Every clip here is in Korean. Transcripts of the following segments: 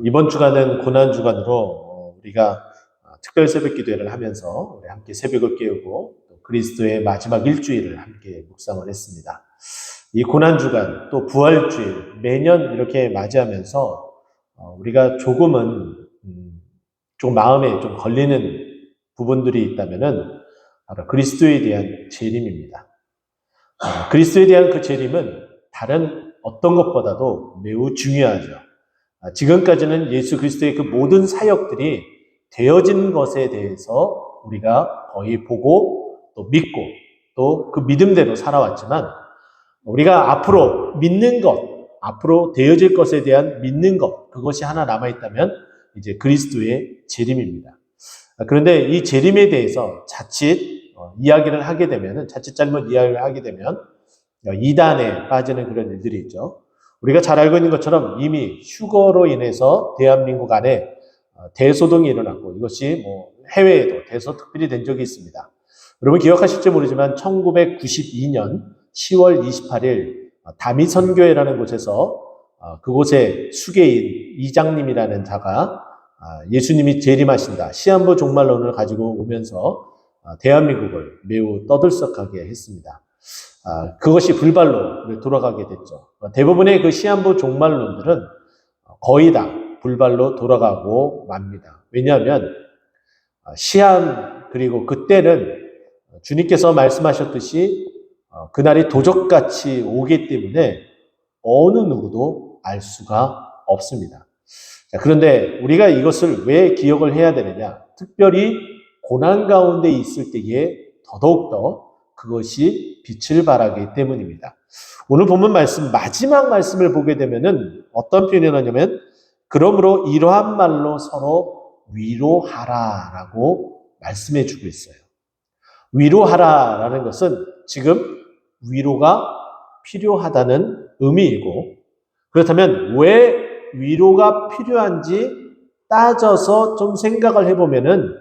이번 주간은 고난주간으로 우리가 특별 새벽 기도회를 하면서 우리 함께 새벽을 깨우고 또 그리스도의 마지막 일주일을 함께 묵상을 했습니다. 이 고난주간 또 부활주일 매년 이렇게 맞이하면서 우리가 조금은 좀 마음에 좀 걸리는 부분들이 있다면은 바로 그리스도에 대한 재림입니다. 그리스도에 대한 그 재림은 다른 어떤 것보다도 매우 중요하죠. 지금까지는 예수 그리스도의 그 모든 사역들이 되어진 것에 대해서 우리가 거의 보고 또 믿고 또 그 믿음대로 살아왔지만 우리가 앞으로 믿는 것, 앞으로 되어질 것에 대한 믿는 것, 그것이 하나 남아있다면 이제 그리스도의 재림입니다. 그런데 이 재림에 대해서 자칫 이야기를 하게 되면, 자칫 잘못 이야기를 하게 되면 이단에 빠지는 그런 일들이 있죠. 우리가 잘 알고 있는 것처럼 이미 휴거로 인해서 대한민국 안에 대소동이 일어났고 이것이 해외에도 대서특필이 된 적이 있습니다. 여러분 기억하실지 모르지만 1992년 10월 28일 다미선교회라는 곳에서 그곳의 수계인 이장님이라는 자가 예수님이 재림하신다 시한부 종말론을 가지고 오면서 대한민국을 매우 떠들썩하게 했습니다. 그것이 불발로 돌아가게 됐죠. 대부분의 그 시한부 종말론들은 거의 다 불발로 돌아가고 맙니다. 왜냐하면 시한 그리고 그때는 주님께서 말씀하셨듯이 그날이 도적같이 오기 때문에 어느 누구도 알 수가 없습니다. 그런데 우리가 이것을 왜 기억을 해야 되느냐? 특별히 고난 가운데 있을 때에 더더욱더 그것이 빛을 발하기 때문입니다. 오늘 본문 말씀, 마지막 말씀을 보게 되면은 어떤 표현이 나냐면, 그러므로 이러한 말로 서로 위로하라라고 말씀해 주고 있어요. 위로하라라는 것은 지금 위로가 필요하다는 의미이고, 그렇다면 왜 위로가 필요한지 따져서 좀 생각을 해보면은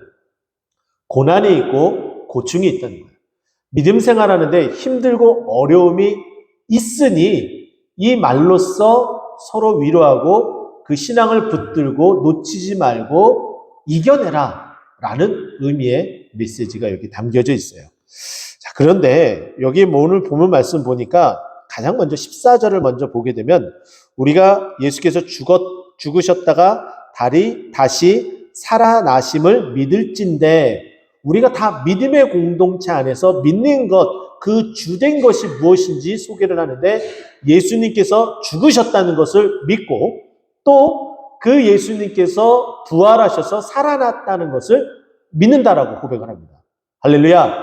고난이 있고 고충이 있다는 거예요. 믿음 생활하는데 힘들고 어려움이 있으니 이 말로써 서로 위로하고 그 신앙을 붙들고 놓치지 말고 이겨내라 라는 의미의 메시지가 여기 담겨져 있어요. 자, 그런데 여기 오늘 본문 말씀 보니까 가장 먼저 14절을 먼저 보게 되면 우리가 예수께서 죽으셨다가 다시 살아나심을 믿을진데 우리가 다 믿음의 공동체 안에서 믿는 것, 그 주된 것이 무엇인지 소개를 하는데 예수님께서 죽으셨다는 것을 믿고 또 그 예수님께서 부활하셔서 살아났다는 것을 믿는다라고 고백을 합니다. 할렐루야!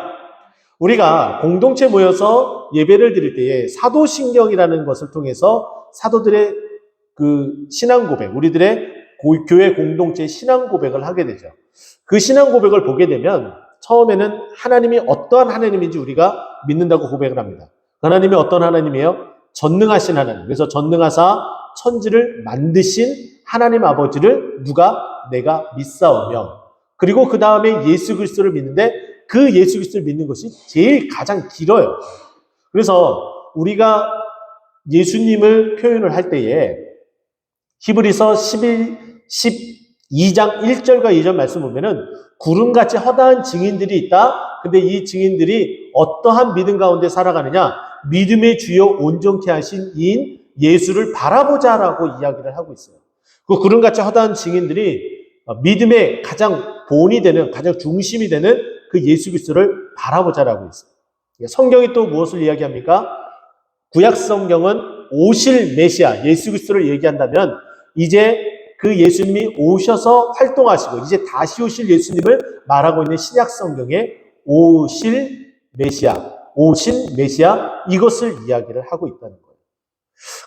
우리가 공동체 모여서 예배를 드릴 때에 사도신경이라는 것을 통해서 사도들의 그 신앙 고백, 우리들의 교회 공동체의 신앙 고백을 하게 되죠. 그 신앙 고백을 보게 되면 처음에는 하나님이 어떠한 하나님인지 우리가 믿는다고 고백을 합니다. 하나님이 어떤 하나님이에요? 전능하신 하나님. 그래서 전능하사 천지를 만드신 하나님 아버지를 내가 믿사오며 그리고 그 다음에 예수 그리스도를 믿는데 그 예수 그리스도를 믿는 것이 제일 가장 길어요. 그래서 우리가 예수님을 표현을 할 때에 히브리서 12장 1절과 2절 말씀 보면은 구름같이 허다한 증인들이 있다. 근데 이 증인들이 어떠한 믿음 가운데 살아가느냐? 믿음의 주요 온전케 하신 이인 예수를 바라보자라고 이야기를 하고 있어요. 그 구름같이 허다한 증인들이 믿음의 가장 본이 되는, 가장 중심이 되는 그 예수 그리스도를 바라보자라고 있어요. 성경이 또 무엇을 이야기합니까? 구약 성경은 오실 메시아, 예수 그리스도를 얘기한다면 이제 그 예수님이 오셔서 활동하시고 이제 다시 오실 예수님을 말하고 있는 신약 성경에 오신 메시아 이것을 이야기를 하고 있다는 거예요.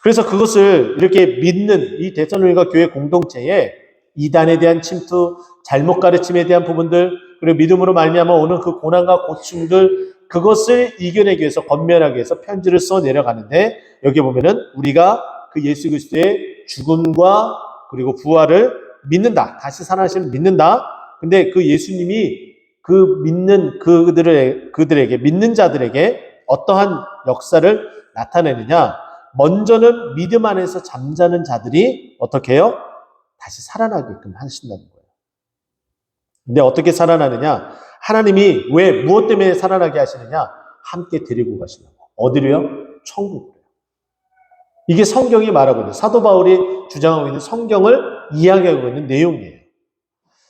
그래서 그것을 이렇게 믿는 이 데살로니가 교회 공동체에 이단에 대한 침투, 잘못 가르침에 대한 부분들, 그리고 믿음으로 말미암아 오는 그 고난과 고충들, 그것을 이겨내기 위해서 권면하기 위해서 편지를 써 내려가는데 여기 보면은 우리가 그 예수 그리스도의 죽음과 그리고 부활을 믿는다. 다시 살아나심을 믿는다. 근데 그 예수님이 그 믿는 그들에게 믿는 자들에게 어떠한 역사를 나타내느냐? 먼저는 믿음 안에서 잠자는 자들이 어떻게 해요? 다시 살아나게끔 하신다는 거예요. 근데 어떻게 살아나느냐? 하나님이 왜, 무엇 때문에 살아나게 하시느냐? 함께 데리고 가시려고. 어디로요? 천국으로요. 이게 성경이 말하고 있는, 사도 바울이 주장하고 있는 성경을 이야기하고 있는 내용이에요.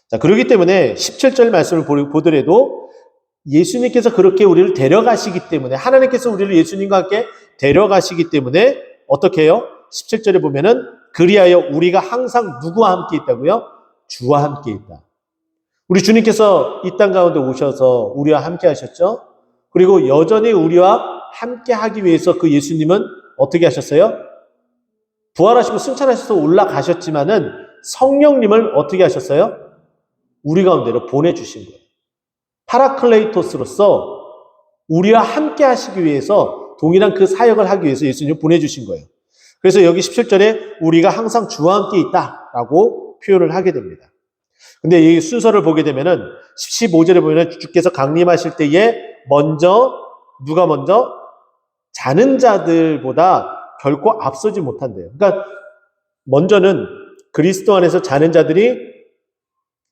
자, 그렇기 때문에 17절 말씀을 보더라도 예수님께서 그렇게 우리를 데려가시기 때문에, 하나님께서 우리를 예수님과 함께 데려가시기 때문에 어떻게 해요? 17절에 보면은 그리하여 우리가 항상 누구와 함께 있다고요? 주와 함께 있다. 우리 주님께서 이 땅 가운데 오셔서 우리와 함께 하셨죠? 그리고 여전히 우리와 함께 하기 위해서 그 예수님은 어떻게 하셨어요? 부활하시고 승천하셔서 올라가셨지만은 성령님을 어떻게 하셨어요? 우리 가운데로 보내주신 거예요. 파라클레이토스로서 우리와 함께 하시기 위해서 동일한 그 사역을 하기 위해서 예수님을 보내주신 거예요. 그래서 여기 17절에 우리가 항상 주와 함께 있다라고 표현을 하게 됩니다. 근데 이 순서를 보게 되면은 15절에 보면 주께서 강림하실 때에 누가 먼저? 자는 자들보다 결코 앞서지 못한대요. 그러니까 먼저는 그리스도 안에서 자는 자들이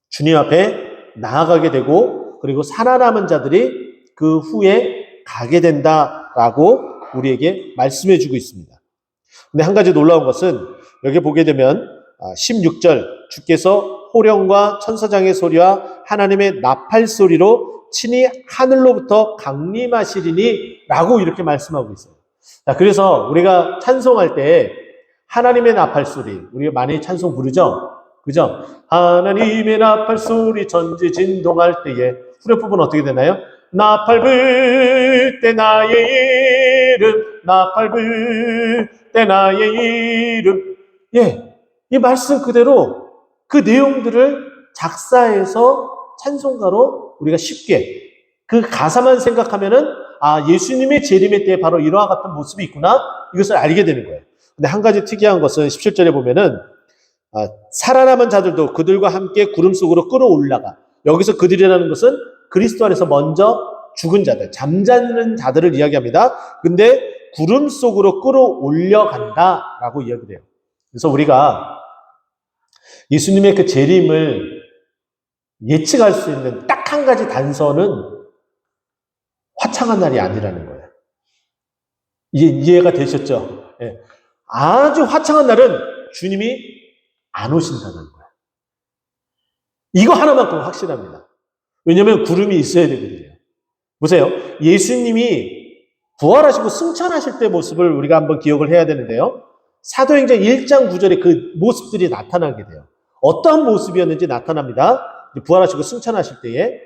주님 앞에 나아가게 되고, 그리고 살아남은 자들이 그 후에 가게 된다라고 우리에게 말씀해 주고 있습니다. 근데 한 가지 놀라운 것은 여기 보게 되면 16절 주께서 호령과 천사장의 소리와 하나님의 나팔 소리로 친히 하늘로부터 강림하시리니 라고 이렇게 말씀하고 있어요. 자, 그래서 우리가 찬송할 때 하나님의 나팔 소리, 우리가 많이 찬송 부르죠? 그죠? 하나님의 나팔 소리 전지 진동할 때에 후렴부분 어떻게 되나요? 나팔 불 때 나의 이름, 나팔 불 때 나의 이름. 예, 이 말씀 그대로 그 내용들을 작사해서 찬송가로 우리가 쉽게 그 가사만 생각하면은 예수님의 재림의 때에 바로 이러한 같은 모습이 있구나, 이것을 알게 되는 거예요. 근데 한 가지 특이한 것은 17절에 보면은 살아남은 자들도 그들과 함께 구름 속으로 끌어올라가. 여기서 그들이라는 것은 그리스도 안에서 먼저 죽은 자들, 잠자는 자들을 이야기합니다. 근데 구름 속으로 끌어올려간다라고 이야기를 해요. 그래서 우리가 예수님의 그 재림을 예측할 수 있는 딱 한 가지 단서는 화창한 날이 아니라는 거예요. 이해가 되셨죠? 예. 아주 화창한 날은 주님이 안 오신다는 거예요. 이거 하나만큼 확실합니다. 왜냐하면 구름이 있어야 되거든요. 보세요. 예수님이 부활하시고 승천하실 때 모습을 우리가 한번 기억을 해야 되는데요. 사도행전 1장 9절에 그 모습들이 나타나게 돼요. 어떠한 모습이었는지 나타납니다. 부활하시고 승천하실 때에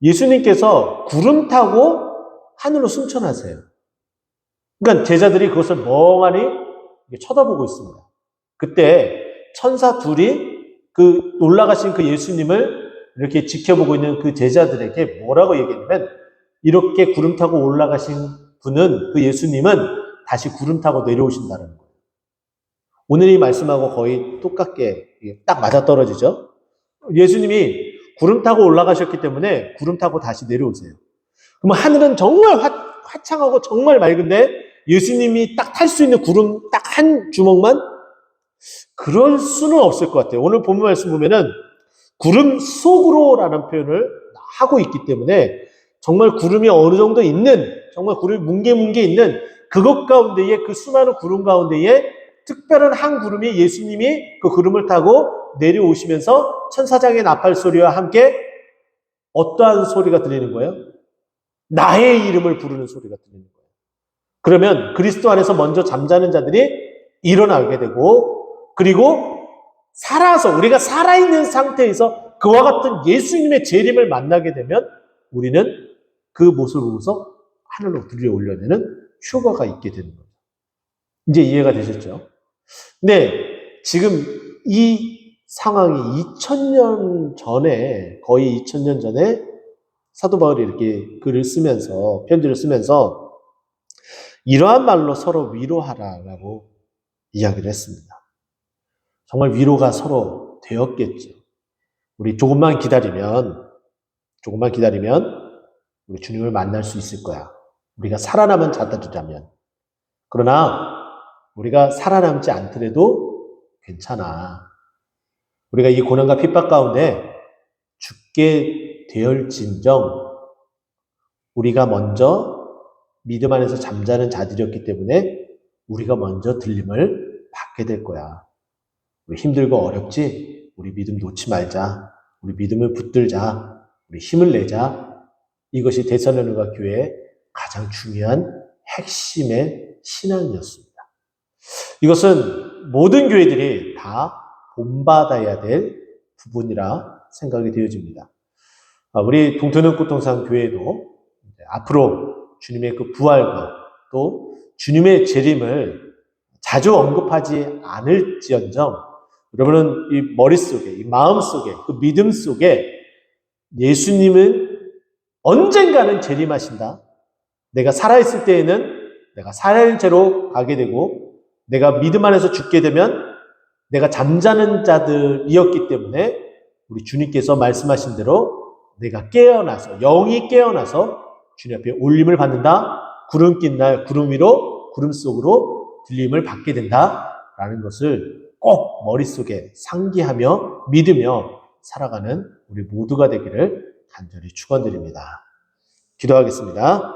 예수님께서 구름 타고 하늘로 승천하세요. 그러니까 제자들이 그것을 멍하니 쳐다보고 있습니다. 그때 천사 둘이 그 올라가신 그 예수님을 이렇게 지켜보고 있는 그 제자들에게 뭐라고 얘기했냐면, 이렇게 구름 타고 올라가신 분은, 그 예수님은 다시 구름 타고 내려오신다는 거예요. 오늘 이 말씀하고 거의 똑같게 딱 맞아떨어지죠. 예수님이 구름 타고 올라가셨기 때문에 구름 타고 다시 내려오세요. 그럼 하늘은 정말 화창하고 정말 맑은데 예수님이 딱 탈 수 있는 구름 딱 한 주먹만? 그럴 수는 없을 것 같아요. 오늘 본문 말씀 보면은 구름 속으로라는 표현을 하고 있기 때문에 정말 구름이 어느 정도 있는, 정말 구름이 뭉게뭉게 있는 그것 가운데에, 그 수많은 구름 가운데에 특별한 한 구름이 예수님이 그 구름을 타고 내려오시면서 천사장의 나팔 소리와 함께 어떠한 소리가 들리는 거예요? 나의 이름을 부르는 소리가 들리는 거예요. 그러면 그리스도 안에서 먼저 잠자는 자들이 일어나게 되고, 그리고 우리가 살아있는 상태에서 그와 같은 예수님의 재림을 만나게 되면 우리는 그 모습을 보고서 하늘로 들려 올려내는 효과가 있게 되는 거죠. 이제 이해가 되셨죠? 근데 지금 이 상황이 2000년 전에, 거의 2000년 전에 사도 바울이 이렇게 글을 쓰면서, 편지를 쓰면서 이러한 말로 서로 위로하라라고 이야기를 했습니다. 정말 위로가 서로 되었겠죠. 우리 조금만 기다리면 우리 주님을 만날 수 있을 거야. 우리가 살아남은 자들이라면. 그러나 우리가 살아남지 않더라도 괜찮아. 우리가 이 고난과 핍박 가운데 죽게 되었진정 우리가 먼저 믿음 안에서 잠자는 자들이었기 때문에 우리가 먼저 들림을 받게 될 거야. 우리 힘들고 어렵지? 우리 믿음 놓지 말자. 우리 믿음을 붙들자. 우리 힘을 내자. 이것이 데살로니가 교회의 가장 중요한 핵심의 신앙이었습니다. 이것은 모든 교회들이 다 본받아야 될 부분이라 생각이 되어집니다. 우리 동토는 구통상 교회도 앞으로 주님의 그 부활과 또 주님의 재림을 자주 언급하지 않을지언정 여러분은 이 머릿속에, 이 마음속에, 그 믿음 속에 예수님은 언젠가는 재림하신다. 내가 살아있을 때에는 내가 살인죄로 가게 되고 내가 믿음 안에서 죽게 되면 내가 잠자는 자들이었기 때문에 우리 주님께서 말씀하신 대로 내가 깨어나서 영이 깨어나서 주님 앞에 올림을 받는다. 구름 낀 날 구름 위로 구름 속으로 들림을 받게 된다라는 것을 꼭 머릿속에 상기하며 믿으며 살아가는 우리 모두가 되기를 간절히 축원드립니다. 기도하겠습니다.